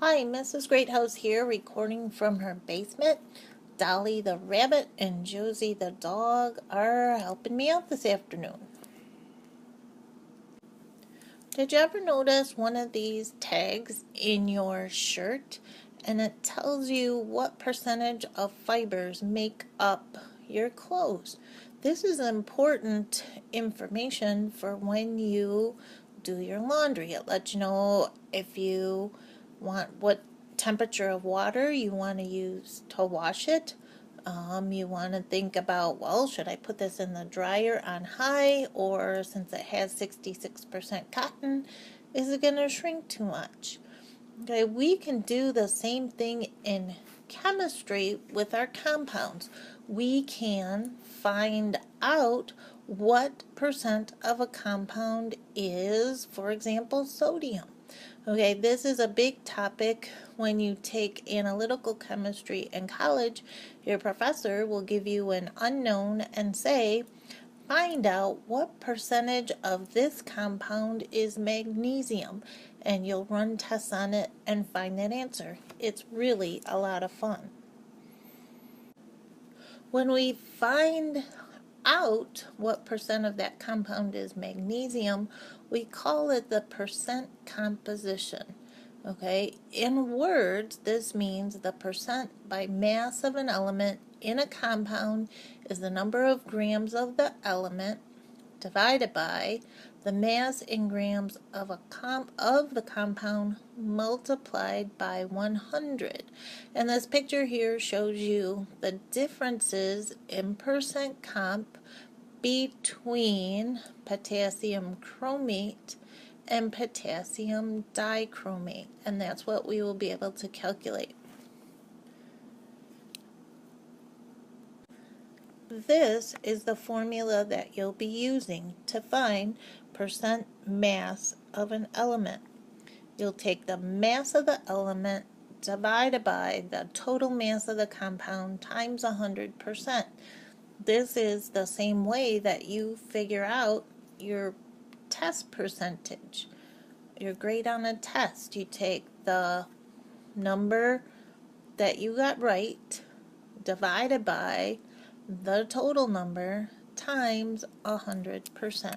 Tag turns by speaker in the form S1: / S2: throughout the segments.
S1: Hi, Mrs. Greathouse here, recording from her basement. Dolly the rabbit and Josie the dog are helping me out this afternoon. Did you ever notice one of these tags in your shirt and it tells you what percentage of fibers make up your clothes? This is important information for when you do your laundry. It lets you know if you want what temperature of water you want to use to wash it. You want to think about, well, should I put this in the dryer on high, or since it has 66% cotton, is it going to shrink too much? Okay, we can do the same thing in chemistry with our compounds. We can find out what percent of a compound is, for example, sodium. Okay, this is a big topic when you take analytical chemistry in college. Your professor will give you an unknown and say, find out what percentage of this compound is magnesium, and you'll run tests on it and find that answer. It's really a lot of fun. When we find out what percent of that compound is magnesium, we call it the percent composition. Okay, in words, this means the percent by mass of an element in a compound is the number of grams of the element divided by the mass in grams of the compound multiplied by 100. And this picture here shows you the differences in percent comp between potassium chromate and potassium dichromate, and that's what we will be able to calculate. This is the formula that you'll be using to find percent mass of an element. You'll take the mass of the element divided by the total mass of the compound times 100%. This is the same way that you figure out your test percentage, your grade on a test. You take the number that you got right divided by the total number times 100%.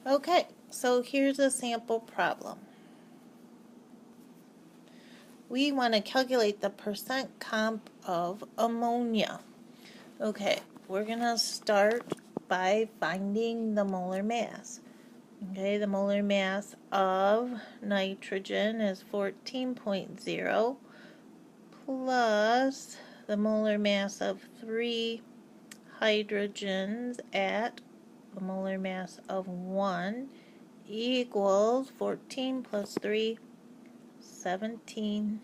S1: Okay, so here's a sample problem. We want to calculate the percent comp of ammonia. Okay, we're going to start by finding the molar mass. Okay, the molar mass of nitrogen is 14.0 plus the molar mass of 3 hydrogens at the molar mass of 1 equals 14 plus 3, 17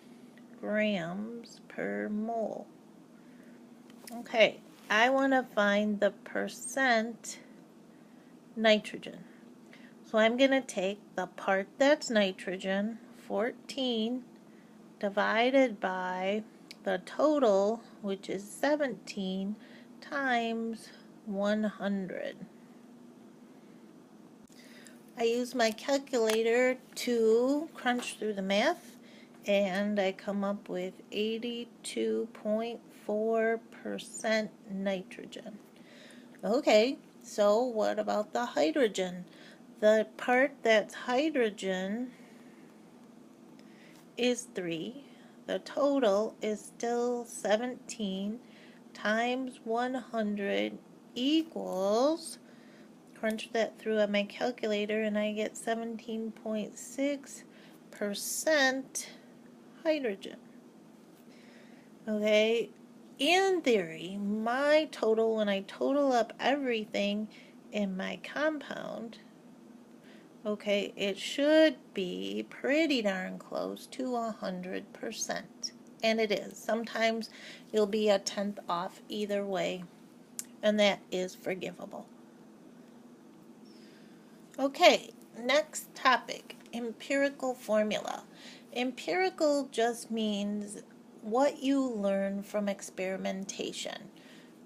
S1: grams per mole. Okay, I want to find the percent nitrogen. So I'm going to take the part that's nitrogen, 14, divided by the total, which is 17, times 100. I use my calculator to crunch through the math, and I come up with 82.4% nitrogen. Okay, so what about the hydrogen? The part that's hydrogen is 3. The total is still 17 times 100 equals, crunch that through on my calculator, and I get 17.6% hydrogen. Okay, in theory, my total, when I total up everything in my compound, okay, it should be pretty darn close to 100%. And it is. Sometimes you'll be a tenth off either way, and that is forgivable. Okay, next topic, empirical formula. Empirical just means what you learn from experimentation.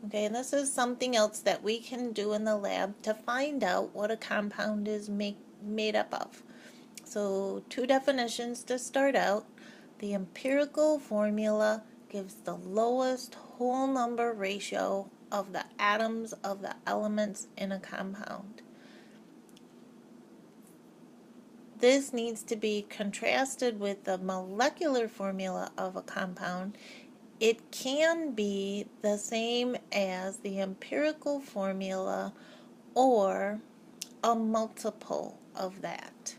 S1: Okay, and this is something else that we can do in the lab to find out what a compound is made up of. So two definitions to start out. The empirical formula gives the lowest whole number ratio of the atoms of the elements in a compound. This needs to be contrasted with the molecular formula of a compound. It can be the same as the empirical formula or a multiple of that.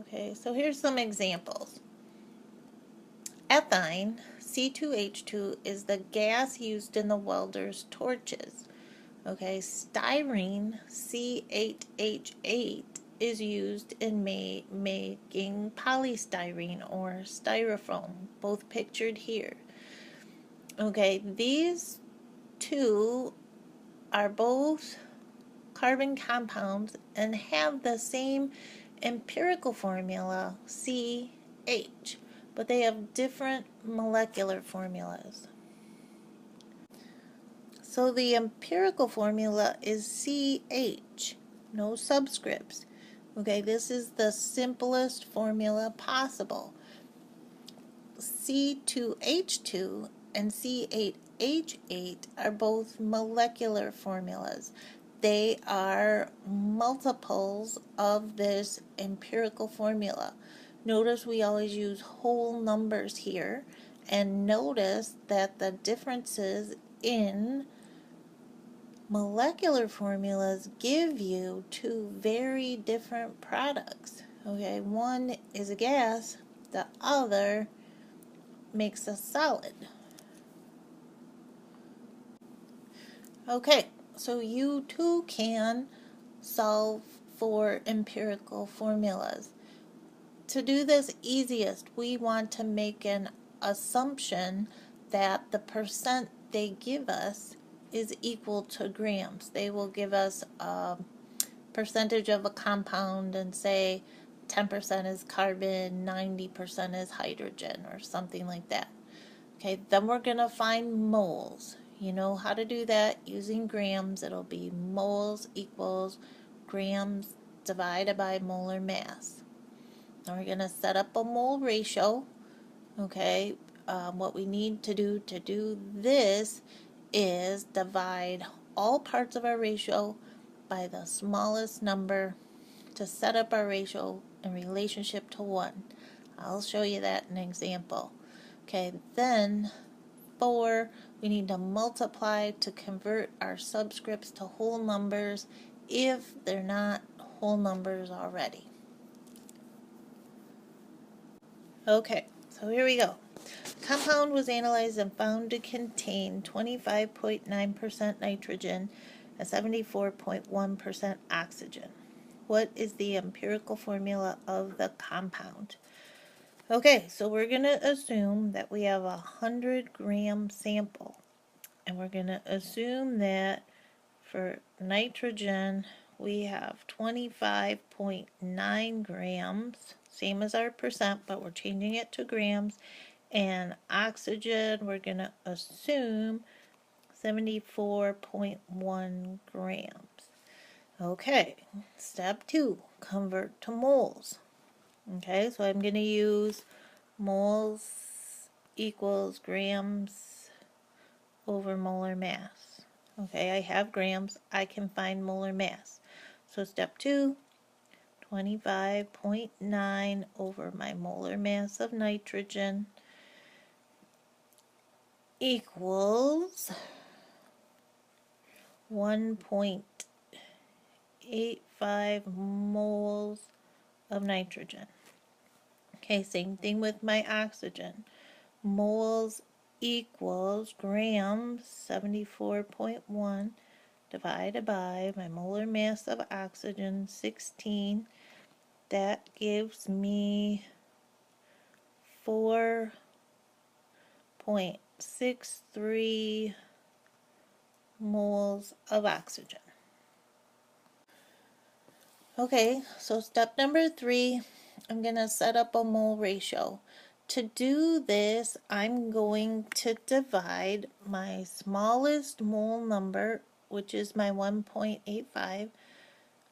S1: Okay, so here's some examples. Ethine, C2H2, is the gas used in the welders' torches. Okay, styrene, C8H8, is used in making polystyrene or styrofoam, both pictured here. Okay, these two are both carbon compounds and have the same empirical formula, CH, but they have different molecular formulas. So the empirical formula is CH, no subscripts. Okay, this is the simplest formula possible. C2H2 and C8H8 are both molecular formulas. They are multiples of this empirical formula. Notice we always use whole numbers here, and notice that the differences in molecular formulas give you two very different products. Okay, one is a gas, the other makes a solid. Okay, so you too can solve for empirical formulas. To do this easiest, we want to make an assumption that the percent they give us is equal to grams. They will give us a percentage of a compound and say 10% is carbon, 90% is hydrogen, or something like that. Okay, then we're going to find moles. You know how to do that using grams. It'll be moles equals grams divided by molar mass. Now we're going to set up a mole ratio. Okay, what we need to do this is divide all parts of our ratio by the smallest number to set up our ratio in relationship to 1. I'll show you that in an example. Okay, then 4, we need to multiply to convert our subscripts to whole numbers if they're not whole numbers already. Okay, so here we go. Compound was analyzed and found to contain 25.9% nitrogen and 74.1% oxygen. What is the empirical formula of the compound? Okay, so we're going to assume that we have a 100-gram sample. And we're going to assume that for nitrogen, we have 25.9 grams, same as our percent, but we're changing it to grams. And oxygen, we're going to assume 74.1 grams. Okay, step 2, convert to moles. Okay, so I'm going to use moles equals grams over molar mass. Okay, I have grams, I can find molar mass. So step 2, 25.9 over my molar mass of nitrogen equals 1.85 moles of nitrogen. Okay, same thing with my oxygen. Moles equals grams, 74.1, divided by my molar mass of oxygen, 16. That gives me 4.63 moles of oxygen. Okay, so step number 3, I'm going to set up a mole ratio. To do this, I'm going to divide my smallest mole number, which is my 1.85,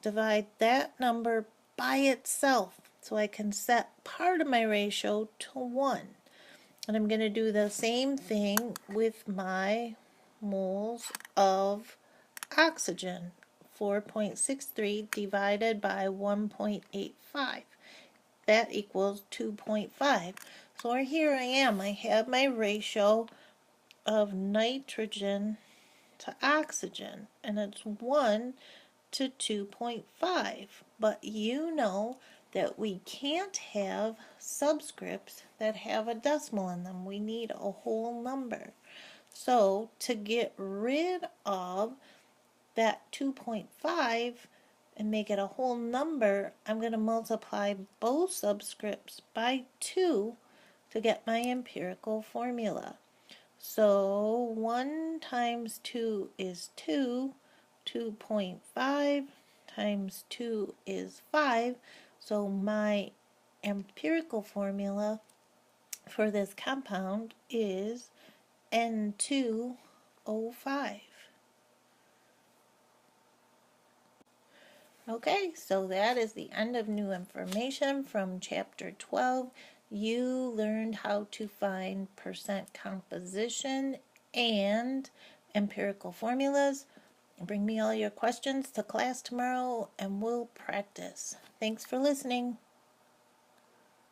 S1: divide that number by itself so I can set part of my ratio to 1. And I'm going to do the same thing with my moles of oxygen. 4.63 divided by 1.85. That equals 2.5. So here I am. I have my ratio of nitrogen to oxygen, and it's 1 to 2.5. But you know that we can't have subscripts that have a decimal in them. We need a whole number. So to get rid of that 2.5 and make it a whole number, I'm going to multiply both subscripts by 2 to get my empirical formula. So 1 times 2 is 2, 2.5 times 2 is 5. So my empirical formula for this compound is N2O5. Okay, so that is the end of new information from chapter 12. You learned how to find percent composition and empirical formulas. Bring me all your questions to class tomorrow and we'll practice. Thanks for listening.